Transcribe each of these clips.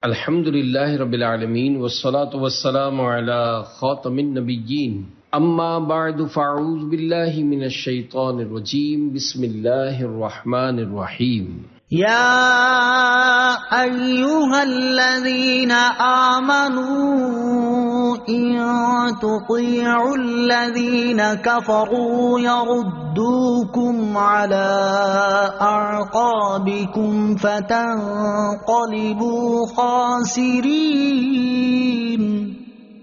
الحمد للہ رب العالمین والصلاة والسلام علی خاتم النبیین اما بعد فاعوذ باللہ من الشیطان الرجیم بسم اللہ الرحمن الرحیم یا ایہا الذین آمنوا ان تطیعوا الذین کفروا یردوکم علی اعقابکم فتنقلبوا خاسرین۔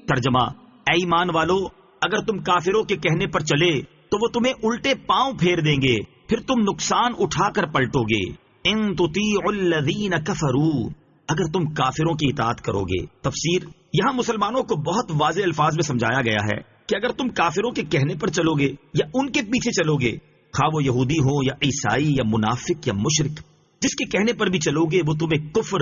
ترجمہ: اے ایمان والو، اگر تم کافروں کے کہنے پر چلے تو وہ تمہیں الٹے پاؤں پھیر دیں گے، پھر تم نقصان اٹھا کر پلٹو گے۔ ان تطیعوا الذین کفروا، اگر تم کافروں کی اطاعت کرو گے۔ تفسیر: یہاں مسلمانوں کو بہت واضح الفاظ میں سمجھایا گیا ہے کہ اگر تم کافروں کے کہنے پر چلو گے یا ان کے پیچھے چلو گے، خواہ وہ یہودی ہو یا عیسائی یا منافق یا مشرک، جس کے کہنے پر بھی چلو گے وہ تمہیں کفر،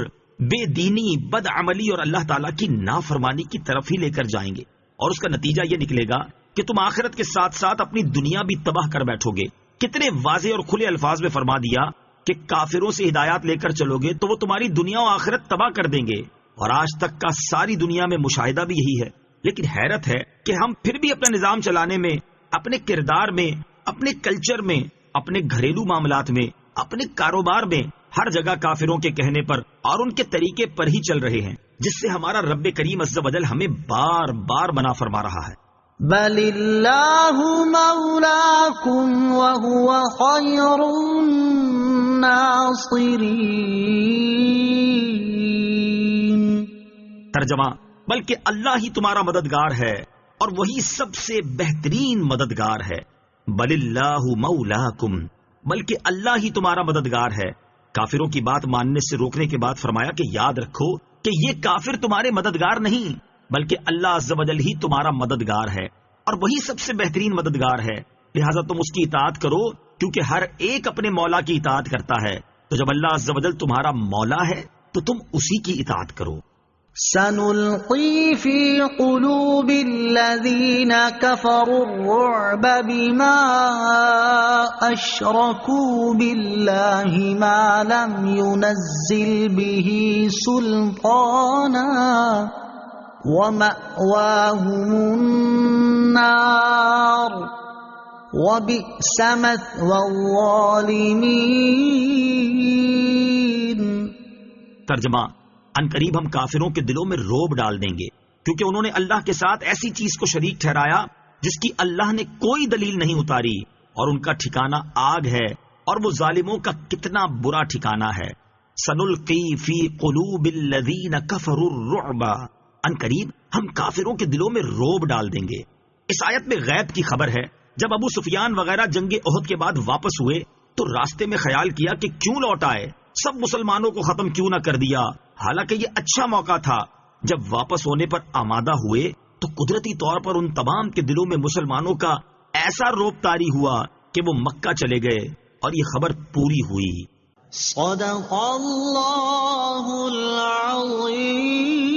بے دینی، بد عملی اور اللہ تعالیٰ کی نافرمانی کی طرف ہی لے کر جائیں گے، اور اس کا نتیجہ یہ نکلے گا کہ تم آخرت کے ساتھ ساتھ اپنی دنیا بھی تباہ کر بیٹھو گے۔ کتنے واضح اور کھلے الفاظ میں فرما دیا کہ کافروں سے ہدایات لے کر چلو گے تو وہ تمہاری دنیا و آخرت تباہ کر دیں گے، اور آج تک کا ساری دنیا میں مشاہدہ بھی یہی ہے۔ لیکن حیرت ہے کہ ہم پھر بھی اپنا نظام چلانے میں، اپنے کردار میں، اپنے کلچر میں، اپنے گھریلو معاملات میں، اپنے کاروبار میں ہر جگہ کافروں کے کہنے پر اور ان کے طریقے پر ہی چل رہے ہیں، جس سے ہمارا رب کریم عز و جل ہمیں بار بار منع فرما رہا ہے۔ بل اللہ مولاکم وہو خیر الناصرین۔ ترجمہ: بلکہ اللہ ہی تمہارا مددگار ہے اور وہی سب سے بہترین مددگار ہے۔ بل اللہ مولاکم، بلکہ اللہ ہی تمہارا مددگار ہے۔ کافروں کی بات ماننے سے روکنے کے بعد فرمایا کہ یاد رکھو کہ یہ کافر تمہارے مددگار نہیں، بلکہ اللہ عز و جل ہی تمہارا مددگار ہے اور وہی سب سے بہترین مددگار ہے۔ لہٰذا تم اس کی اطاعت کرو، کیونکہ ہر ایک اپنے مولا کی اطاعت کرتا ہے، تو جب اللہ عز و جل تمہارا مولا ہے تو تم اسی کی اطاعت کرو۔ سنلقی فی قلوب الذین کفروا الرعب بما اشرکوا باللہ ما لم ينزل به سلطانا ومأواهم النار وبئس مثوى الظالمین۔ ترجمہ: ان قریب ہم کافروں کے دلوں میں روب ڈال دیں گے، کیونکہ انہوں نے اللہ کے ساتھ ایسی چیز کو شریک ٹھہرایا جس کی اللہ نے کوئی دلیل نہیں اتاری، اور ان کا ٹھکانہ آگ ہے، اور وہ ظالموں کا کتنا برا ٹھکانہ ہے۔ سنلقی فی قلوب الذین کفروا الرعب، ان قریب ہم کافروں کے دلوں میں روب ڈال دیں گے۔ اس آیت میں غیب کی خبر ہے۔ جب ابو سفیان وغیرہ جنگ احد کے بعد واپس ہوئے تو راستے میں خیال کیا کہ کیوں لوٹ آئے، سب مسلمانوں کو ختم کیوں نہ کر دیا، حالانکہ یہ اچھا موقع تھا۔ جب واپس ہونے پر آمادہ ہوئے تو قدرتی طور پر ان تمام کے دلوں میں مسلمانوں کا ایسا روب طاری ہوا کہ وہ مکہ چلے گئے، اور یہ خبر پوری ہوئی۔ صدق اللہ العظیم۔